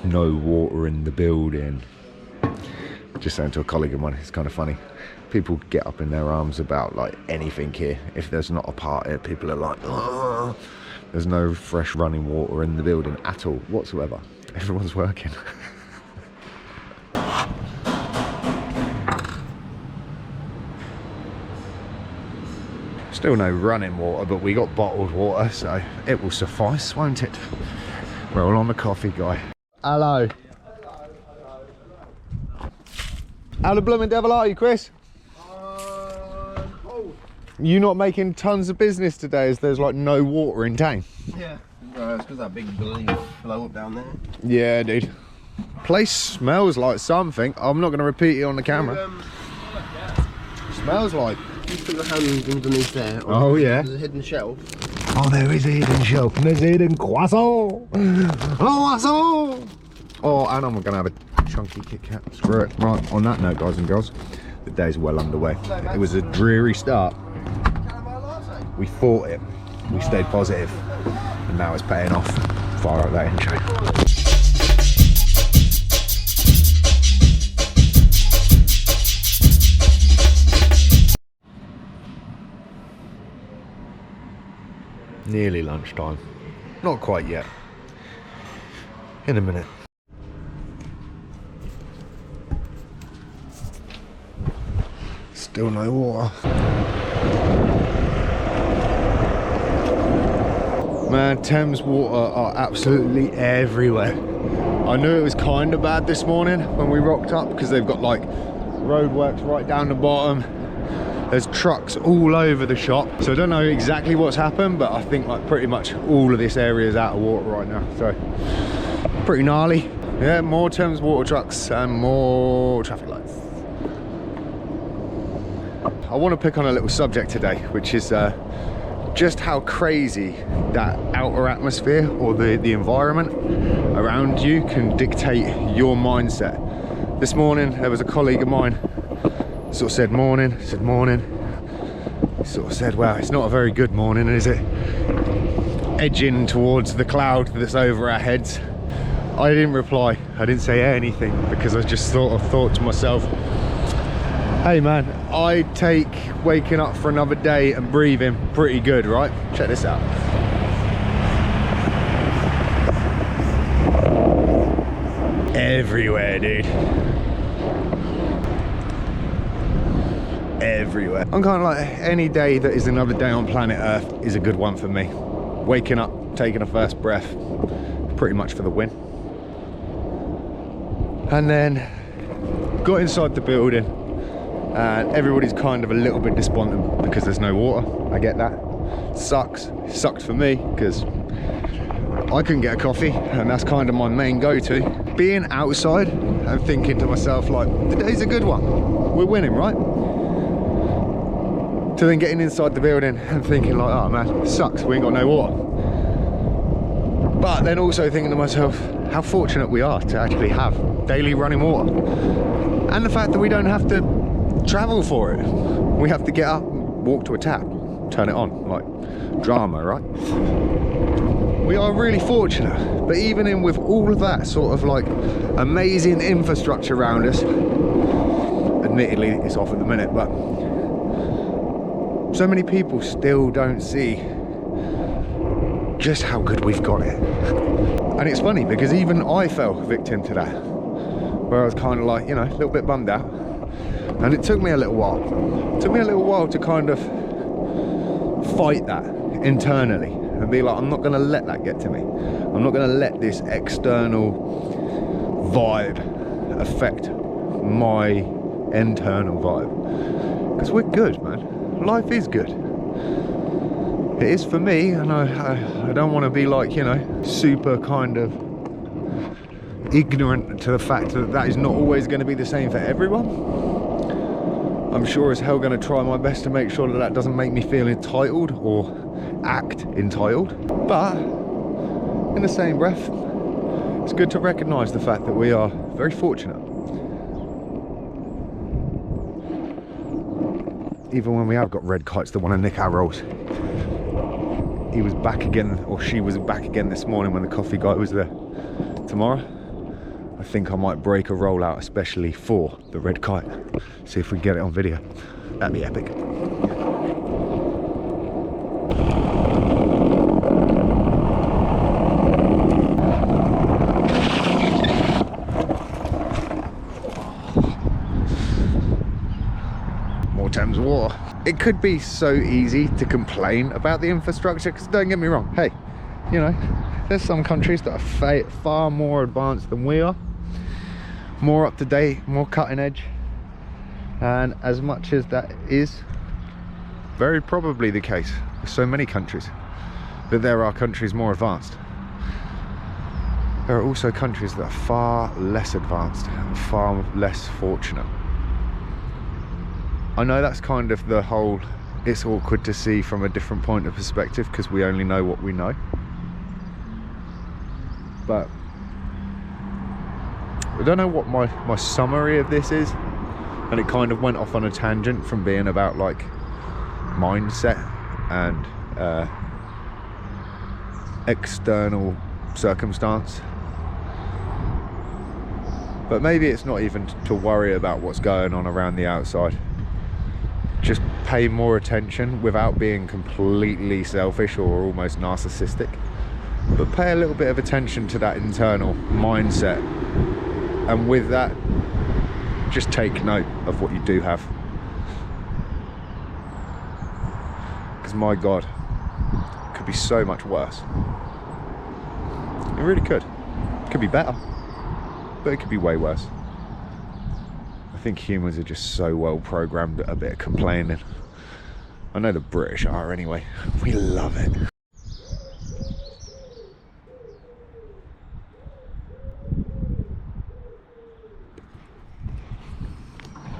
no water in the building. Just saying to a colleague of mine, it's kind of funny. People get up in their arms about like anything here. If there's not a part here, people are like, oh, there's no fresh running water in the building at all, whatsoever. Everyone's working. Still no running water, but we got bottled water, so it will suffice, won't it? Roll on the coffee, guy. Hello. How the blooming devil are you, Chris? Cold. You not making tons of business today as there's like no water in town? Yeah. It's because that big blow up down there. Yeah, dude. Place smells like something. I'm not going to repeat it on the camera. Smells like. Just put your hand underneath there. Oh, yeah. There's a hidden shelf. Oh, there is a hidden shelf. There's a hidden croissant. Croissant. Oh, and I'm going to have a chunky Kit Kat. Screw it. Right, on that note, guys and girls, the day's well underway. It was a dreary start. We fought it. We stayed positive. And now it's paying off. Fire out that intro. Nearly lunchtime. Not quite yet. In a minute. Still no water. Man, Thames water are absolutely everywhere. I knew it was kind of bad this morning when we rocked up because they've got like roadworks right down the bottom. There's trucks all over the shop. So I don't know exactly what's happened, but I think like pretty much all of this area is out of water right now. So pretty gnarly. Yeah, more Thames water trucks and more traffic lights. I want to pick on a little subject today, which is just how crazy that outer atmosphere or the environment around you can dictate your mindset. This morning there was a colleague of mine sort of said morning, said morning. He sort of said, well, it's not a very good morning, is it? Edging towards the cloud that's over our heads. I didn't reply, I didn't say anything because I just sort of thought to myself, hey man, I take waking up for another day and breathing pretty good, right? Check this out. Everywhere, dude. Everywhere. I'm kind of like, any day that is another day on planet Earth is a good one for me. Waking up, taking a first breath, pretty much for the win. And then got inside the building and everybody's kind of a little bit despondent because there's no water. I get that. Sucks. It sucked for me because I couldn't get a coffee and that's kind of my main go-to. Being outside and thinking to myself like, today's a good one. We're winning, right? To then getting inside the building and thinking like, oh man, it sucks, we ain't got no water. But then also thinking to myself, how fortunate we are to actually have daily running water. And the fact that we don't have to travel for it. We have to get up, walk to a tap, turn it on, like drama, right? We are really fortunate, but even in with all of that sort of like amazing infrastructure around us, admittedly it's off at the minute, but so many people still don't see just how good we've got it. And it's funny because even I fell victim to that, where I was kind of like, you know, a little bit bummed out. And it took me a little while. It took me a little while to kind of fight that internally and be like, I'm not going to let that get to me. I'm not going to let this external vibe affect my internal vibe. Because we're good, man. Life is good. It is for me, and I don't want to be like, you know, super kind of ignorant to the fact that that is not always going to be the same for everyone. I'm sure as hell going to try my best to make sure that that doesn't make me feel entitled or act entitled. But in the same breath, it's good to recognise the fact that we are very fortunate. Even when we have got red kites that want to nick our rolls. He was back again, or she was back again this morning when the coffee guy was there. Tomorrow, I think I might break a rollout especially for the red kite. See if we can get it on video. That'd be epic. More Thames water. It could be so easy to complain about the infrastructure, because don't get me wrong, hey, you know, there's some countries that are far more advanced than we are, more up to date, more cutting edge, and as much as that is very probably the case with so many countries, that there are countries more advanced, there are also countries that are far less advanced and far less fortunate. I know that's kind of the whole, it's awkward to see from a different point of perspective because we only know what we know. But I don't know what my summary of this is, and it kind of went off on a tangent from being about like mindset and external circumstance. But maybe it's not even to worry about what's going on around the outside. Just pay more attention without being completely selfish or almost narcissistic, but pay a little bit of attention to that internal mindset, and with that just take note of what you do have, because my God, it could be so much worse. It really could. It could be better, but it could be way worse. I think humans are just so well programmed at a bit of complaining. I know the British are anyway. We love it.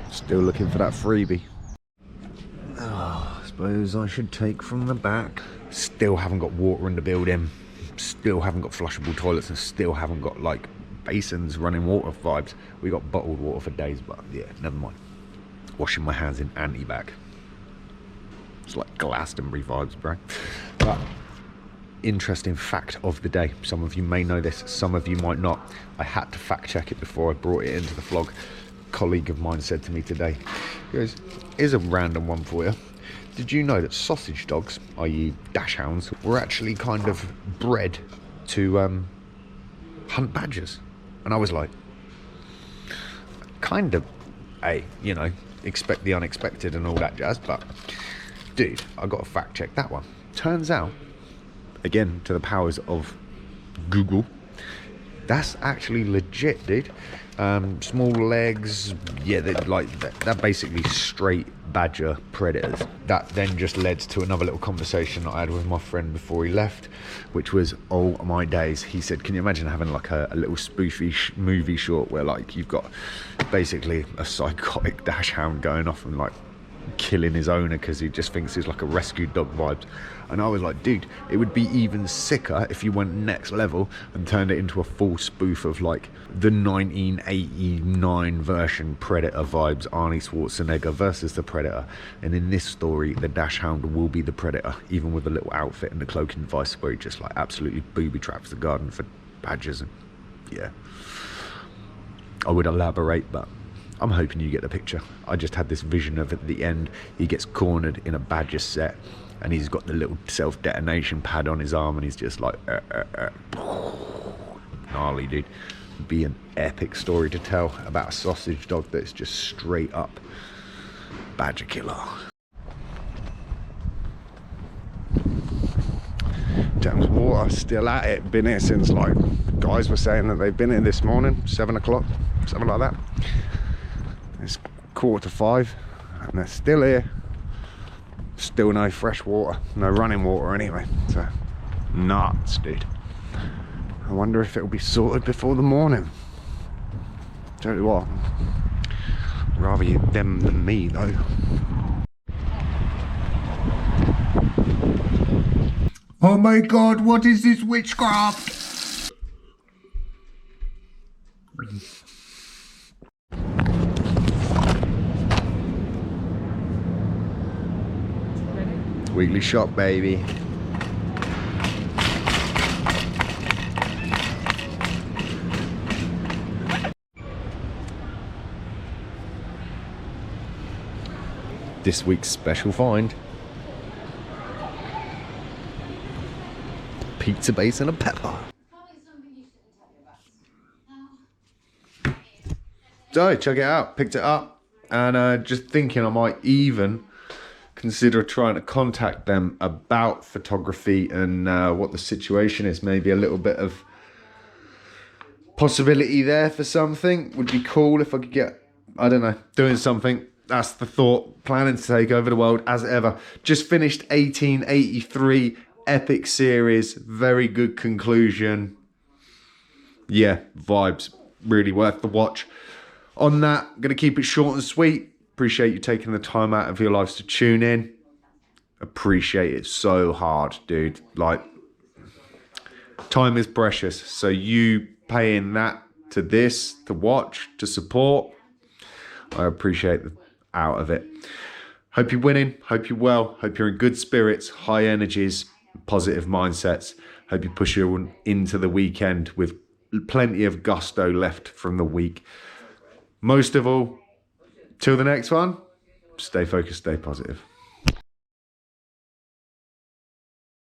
Still looking for that freebie. Oh, I suppose I should take from the back. Still haven't got water in the building. Still haven't got flushable toilets, and still haven't got like basins running water vibes. We got bottled water for days, but yeah, never mind. Washing my hands in anti-bac. It's like Glastonbury vibes, bro. But interesting fact of the day. Some of you may know this, some of you might not. I had to fact check it before I brought it into the vlog. A colleague of mine said to me today, he goes, here's a random one for you. Did you know that sausage dogs, i.e. dachshunds, were actually kind of bred to hunt badgers? And I was like, kind of, you know, expect the unexpected and all that jazz, but dude, I got to fact check that one. Turns out, again, to the powers of Google, that's actually legit, dude. Small legs, yeah, they're basically straight badger predators. That then just led to another little conversation I had with my friend before he left, which was, oh my days, he said, can you imagine having like a little spoofy movie short where like you've got basically a psychotic dachshund going off and like killing his owner because he just thinks he's like a rescue dog vibes. And I was like, dude, it would be even sicker if you went next level and turned it into a full spoof of like the 1989 version Predator vibes, Arnie Schwarzenegger versus the Predator. And in this story, the dachshund will be the Predator, even with a little outfit and the cloaking device where he just like absolutely booby traps the garden for badgers. And yeah, I would elaborate, but I'm hoping you get the picture. I just had this vision of at the end, he gets cornered in a badger set and he's got the little self-detonation pad on his arm and he's just like, gnarly, dude. It'd be an epic story to tell about a sausage dog that's just straight up badger killer. Thames Water, still at it. Been here since, like, guys were saying that they've been here this morning, 7 o'clock, something like that. It's 4:45 and they're still here. Still no fresh water, no running water anyway. So nuts, dude. I wonder if it'll be sorted before the morning. Tell you what, rather you them than me though. Oh my God, what is this witchcraft? Weekly shop, baby. this week's special find. Pizza base and a pepper. So check it out, picked it up, and just thinking I might even consider trying to contact them about photography and what the situation is. Maybe a little bit of possibility there for something. Would be cool if I could get, I don't know, doing something. That's the thought. Planning to take over the world as ever. Just finished 1883 epic series. Very good conclusion. Yeah, vibes. Really worth the watch. On that, I'm going to keep it short and sweet. Appreciate you taking the time out of your lives to tune in. Appreciate it so hard, dude. Like, time is precious. So you paying that to this, to watch, to support, I appreciate the out of it. Hope you're winning. Hope you're well. Hope you're in good spirits, high energies, positive mindsets. Hope you push you into the weekend with plenty of gusto left from the week. Most of all, till the next one, stay focused, stay positive.